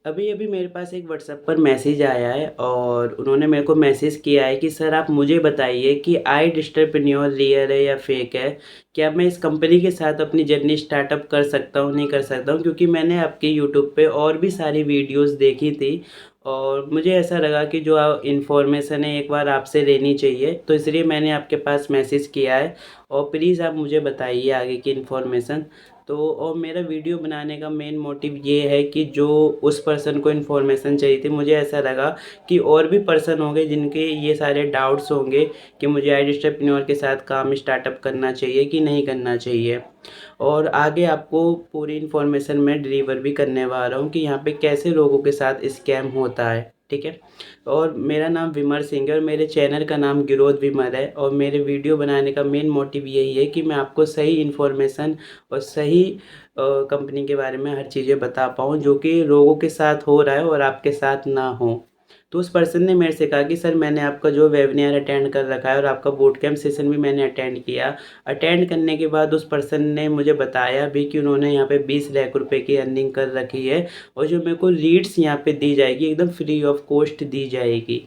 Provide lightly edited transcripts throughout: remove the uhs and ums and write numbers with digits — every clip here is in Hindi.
अभी अभी मेरे पास एक व्हाट्सएप पर मैसेज आया है और उन्होंने मेरे को मैसेज किया है कि सर आप मुझे बताइए कि आई एंटरप्रेन्योर रियल है या फेक है। क्या मैं इस कंपनी के साथ अपनी जर्नी स्टार्टअप कर सकता हूँ नहीं कर सकता हूँ, क्योंकि मैंने आपके यूट्यूब पे और भी सारी वीडियोस देखी थी और मुझे ऐसा लगा कि जो इन्फॉर्मेशन है एक बार आपसे लेनी चाहिए, तो इसलिए मैंने आपके पास मैसेज किया है। और प्लीज़ आप मुझे बताइए आगे की इन्फॉर्मेशन। तो और मेरा वीडियो बनाने का मेन मोटिव ये है कि जो उस पर्सन को इन्फॉर्मेशन चाहिए थी, मुझे ऐसा लगा कि और भी पर्सन होंगे जिनके ये सारे डाउट्स होंगे कि मुझे आई एंटरप्रेन्योर के साथ काम स्टार्टअप करना चाहिए कि नहीं करना चाहिए। और आगे आपको पूरी इन्फॉर्मेशन मैं डिलीवर भी करने वाला हूँ कि यहाँ पे कैसे लोगों के साथ स्कैम होता है। ठीक है। और मेरा नाम विमर सिंह है और मेरे चैनल का नाम गिरोध विमर है और मेरे वीडियो बनाने का मेन मोटिव यही है कि मैं आपको सही इन्फॉर्मेशन और सही कंपनी के बारे में हर चीज़ें बता पाऊँ जो कि लोगों के साथ हो रहा है और आपके साथ ना हो। तो उस पर्सन ने मेरे से कहा कि सर मैंने आपका जो वेबिनार अटेंड कर रखा है और आपका बूट कैंप सेशन भी मैंने अटेंड किया। अटेंड करने के बाद उस पर्सन ने मुझे बताया भी कि उन्होंने यहाँ पे 20 लाख रुपए की अर्निंग कर रखी है और जो मेरे को लीड्स यहाँ पे दी जाएगी एकदम फ्री ऑफ कॉस्ट दी जाएगी।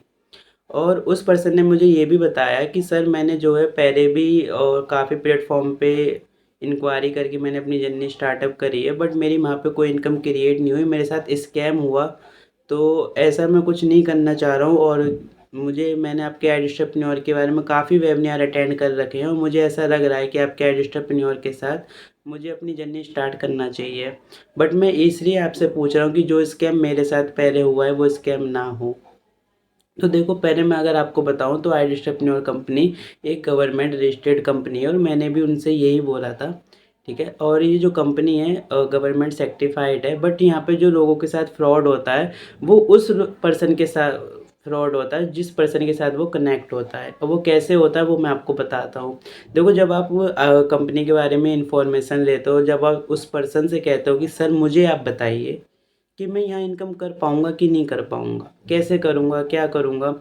और उस पर्सन ने मुझे ये भी बताया कि सर मैंने जो है पहले भी और काफ़ी प्लेटफॉर्म पे इंक्वायरी करके मैंने अपनी जर्नी स्टार्टअप करी है, बट मेरी वहाँ पे कोई इनकम क्रिएट नहीं हुई, मेरे साथ स्कैम हुआ। तो ऐसा मैं कुछ नहीं करना चाह रहा हूँ और मैंने आपके एंटरप्रेन्योर के बारे में काफ़ी वेबिनार अटेंड कर रखे हैं और मुझे ऐसा लग रहा है कि आपके एंटरप्रेन्योर के साथ मुझे अपनी जर्नी स्टार्ट करना चाहिए। बट मैं इसलिए आपसे पूछ रहा हूँ कि जो स्कैम मेरे साथ पहले हुआ है वो स्कैम ना हो। तो देखो, पहले मैं अगर आपको बताऊं तो आई एंटरप्रेन्योर कंपनी एक गवर्नमेंट रजिस्टर्ड कंपनी है और मैंने भी उनसे यही बोला था। ठीक है। और ये जो कंपनी है गवर्नमेंट सर्टिफाइड है, बट यहाँ पे जो लोगों के साथ फ्रॉड होता है वो उस पर्सन के साथ फ्रॉड होता है जिस पर्सन के साथ वो कनेक्ट होता है। और वो कैसे होता है वो मैं आपको बताता हूँ। देखो, जब आप कंपनी के बारे में इंफॉर्मेशन लेते हो, जब आप उस पर्सन से कहते हो कि सर मुझे आप बताइए कि मैं यहाँ इनकम कर पाऊँगा कि नहीं कर पाऊँगा, कैसे करूँगा, क्या करूँगा।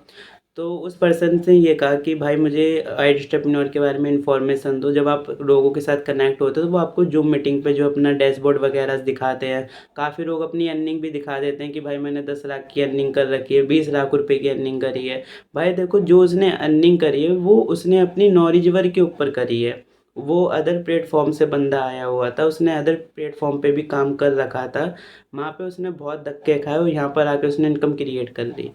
तो उस पर्सन से ये कहा कि भाई मुझे एंटरप्रेन्योर के बारे में इन्फॉर्मेशन दो। जब आप लोगों के साथ कनेक्ट होते हो तो वो आपको जूम मीटिंग पे जो अपना डैशबोर्ड वगैरह दिखाते हैं। काफ़ी लोग अपनी अर्निंग भी दिखा देते हैं कि भाई मैंने 10 लाख की अर्निंग कर रखी है, 20 लाख रुपए की अर्निंग करी है। भाई देखो, जो उसने अर्निंग करी है वो उसने अपनी नॉलेज वर्क के ऊपर करी है। वो अदर प्लेटफॉर्म से बंदा आया हुआ था, उसने अदर प्लेटफॉर्म पे भी काम कर रखा था। वहाँ पे उसने बहुत धक्के खाए और यहाँ पर आके उसने इनकम क्रिएट कर ली।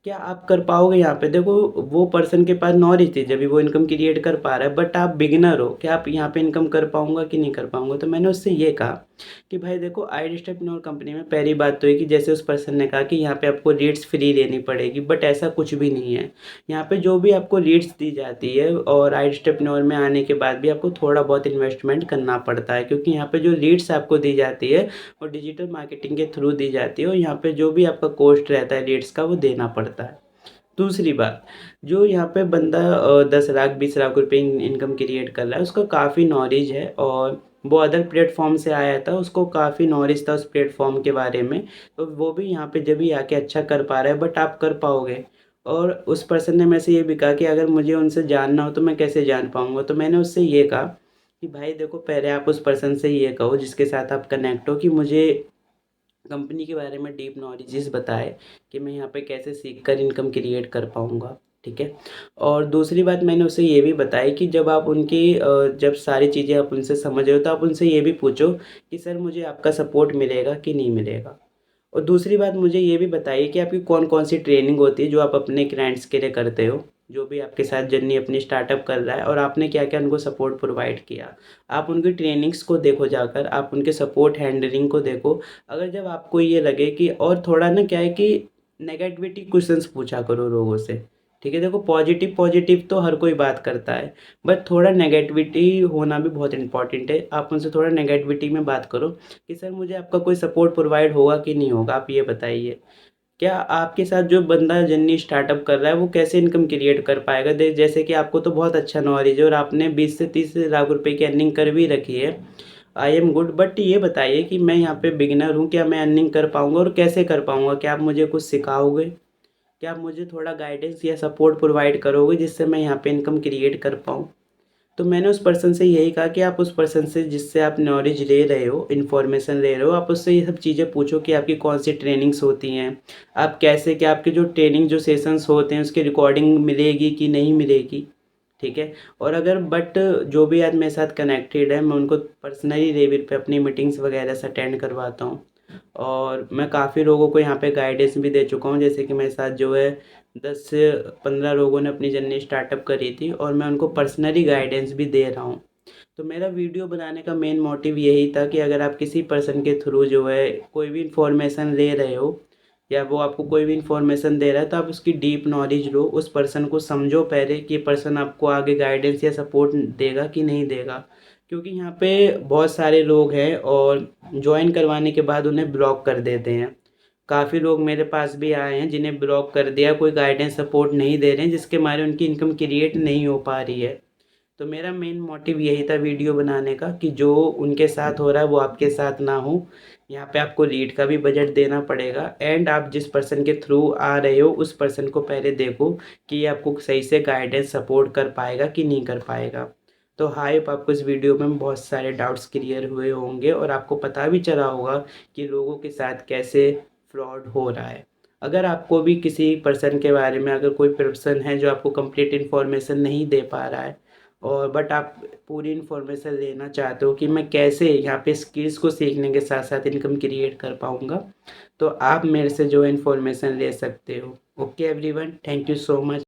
क्या आप कर पाओगे यहाँ पे? देखो, वो पर्सन के पास नॉलेज थी जब भी वो इनकम क्रिएट कर पा रहा है, बट आप बिगिनर हो, क्या आप यहाँ पे इनकम कर पाऊंगा कि नहीं कर पाऊंगा? तो मैंने उससे ये कहा कि भाई देखो, आई एंटरप्रेन्योर कंपनी में पहली बात तो है कि जैसे उस पर्सन ने कहा कि यहाँ पे आपको लीड्स फ्री लेनी पड़ेगी, बट ऐसा कुछ भी नहीं है। यहाँ पे जो भी आपको लीड्स दी जाती है और आई एंटरप्रेन्योर में आने के बाद भी आपको थोड़ा बहुत इन्वेस्टमेंट करना पड़ता है, क्योंकि यहाँ पे जो लीड्स आपको दी जाती है वो डिजिटल मार्केटिंग के थ्रू दी जाती है और यहाँ पे जो भी आपका कॉस्ट रहता है लीड्स का वो देना पड़ता है। दूसरी बात, जो यहाँ पे बंदा 10 लाख 20 लाख रुपए इनकम क्रिएट कर रहा है, उसका काफ़ी नॉलेज है और वो अदर प्लेटफॉर्म से आया था, उसको काफ़ी नॉलेज था उस प्लेटफॉर्म के बारे में। तो वो भी यहाँ पे जब भी आके अच्छा कर पा रहा है, बट आप कर पाओगे? और उस पर्सन ने मेरे से ये भी कहा कि अगर मुझे उनसे जानना हो तो मैं कैसे जान पाऊंगा? तो मैंने उससे ये कहा कि भाई देखो, पहले आप उस पर्सन से ये कहो जिसके साथ आप कनेक्ट हो कि मुझे कंपनी के बारे में डीप नॉलेजेस बताए कि मैं यहाँ पे कैसे सीख कर इनकम क्रिएट कर पाऊँगा। ठीक है। और दूसरी बात मैंने उसे ये भी बताई कि जब आप उनकी जब सारी चीज़ें आप उनसे समझ रहे हो तो आप उनसे ये भी पूछो कि सर मुझे आपका सपोर्ट मिलेगा कि नहीं मिलेगा। और दूसरी बात मुझे ये भी बताइए कि आपकी कौन कौन सी ट्रेनिंग होती है जो आप अपने क्लाइंट्स के लिए करते हो, जो भी आपके साथ जर्नी अपनी स्टार्टअप कर रहा है, और आपने क्या क्या उनको सपोर्ट प्रोवाइड किया। आप उनकी ट्रेनिंग्स को देखो जाकर, आप उनके सपोर्ट हैंडलिंग को देखो। अगर जब आपको ये लगे कि और थोड़ा ना क्या है कि नेगेटिविटी क्वेश्चंस पूछा करो लोगों से। ठीक है। देखो, पॉजिटिव पॉजिटिव तो हर कोई बात करता है, बट थोड़ा नेगेटिविटी होना भी बहुत इंपॉर्टेंट है। आप उनसे थोड़ा नेगेटिविटी में बात करो कि सर मुझे आपका कोई सपोर्ट प्रोवाइड होगा कि नहीं होगा, आप ये बताइए। क्या आपके साथ जो बंदा जर्नी स्टार्टअप कर रहा है वो कैसे इनकम क्रिएट कर पाएगा? जैसे कि आपको तो बहुत अच्छा नॉलेज है और आपने 20 से 30 लाख रुपए की अर्निंग कर भी रखी है। आई एम गुड, बट ये बताइए कि मैं यहाँ पे बिगिनर हूँ, क्या मैं अर्निंग कर पाऊंगा और कैसे कर पाऊंगा? क्या आप मुझे कुछ सिखाओगे? क्या आप मुझे थोड़ा गाइडेंस या सपोर्ट प्रोवाइड करोगे जिससे मैं यहाँ पे इनकम क्रिएट कर पाऊँ? तो मैंने उस पर्सन से यही कहा कि आप उस पर्सन से जिससे आप नॉलेज ले रहे हो, इन्फॉर्मेशन ले रहे हो, आप उससे ये सब चीज़ें पूछो कि आपकी कौन सी ट्रेनिंग्स होती हैं, आप कैसे क्या आपके जो ट्रेनिंग जो सेशंस होते हैं उसकी रिकॉर्डिंग मिलेगी कि नहीं मिलेगी, ठीक है। और अगर बट जो भी आज मेरे साथ कनेक्टेड है मैं उनको पर्सनली लेवल पे अपनी मीटिंग्स वगैरह से अटेंड करवाता हूँ। और मैं काफ़ी लोगों को यहाँ पे गाइडेंस भी दे चुका हूँ, जैसे कि मेरे साथ जो है 10 से 15 लोगों ने अपनी जर्नी स्टार्टअप करी थी और मैं उनको पर्सनली गाइडेंस भी दे रहा हूँ। तो मेरा वीडियो बनाने का मेन मोटिव यही था कि अगर आप किसी पर्सन के थ्रू जो है कोई भी इन्फॉर्मेशन ले रहे हो या वो आपको कोई भी इन्फॉर्मेशन दे रहा है तो आप उसकी डीप नॉलेज लो, उस पर्सन को समझो पहले कि पर्सन आपको आगे गाइडेंस या सपोर्ट देगा कि नहीं देगा। क्योंकि यहाँ पे बहुत सारे लोग हैं और ज्वाइन करवाने के बाद उन्हें ब्लॉक कर देते हैं। काफ़ी लोग मेरे पास भी आए हैं जिन्हें ब्लॉक कर दिया, कोई गाइडेंस सपोर्ट नहीं दे रहे हैं जिसके मारे उनकी इनकम क्रिएट नहीं हो पा रही है। तो मेरा मेन मोटिव यही था वीडियो बनाने का कि जो उनके साथ हो रहा है वो आपके साथ ना हो। यहाँ पे आपको लीड का भी बजट देना पड़ेगा एंड आप जिस पर्सन के थ्रू आ रहे हो उस पर्सन को पहले देखो कि ये आपको सही से गाइडेंस सपोर्ट कर पाएगा कि नहीं कर पाएगा। तो हाइप आपको इस वीडियो में बहुत सारे डाउट्स क्लियर हुए होंगे और आपको पता भी चला होगा कि लोगों के साथ कैसे फ्रॉड हो रहा है। अगर आपको भी किसी पर्सन के बारे में अगर कोई पर्सन है जो आपको कंप्लीट इन्फॉर्मेशन नहीं दे पा रहा है और बट आप पूरी इन्फॉर्मेशन लेना चाहते हो कि मैं कैसे यहाँ पे स्किल्स को सीखने के साथ साथ इनकम क्रिएट कर पाऊँगा, तो आप मेरे से जो इन्फॉर्मेशन ले सकते हो। Okay everyone, thank you so much.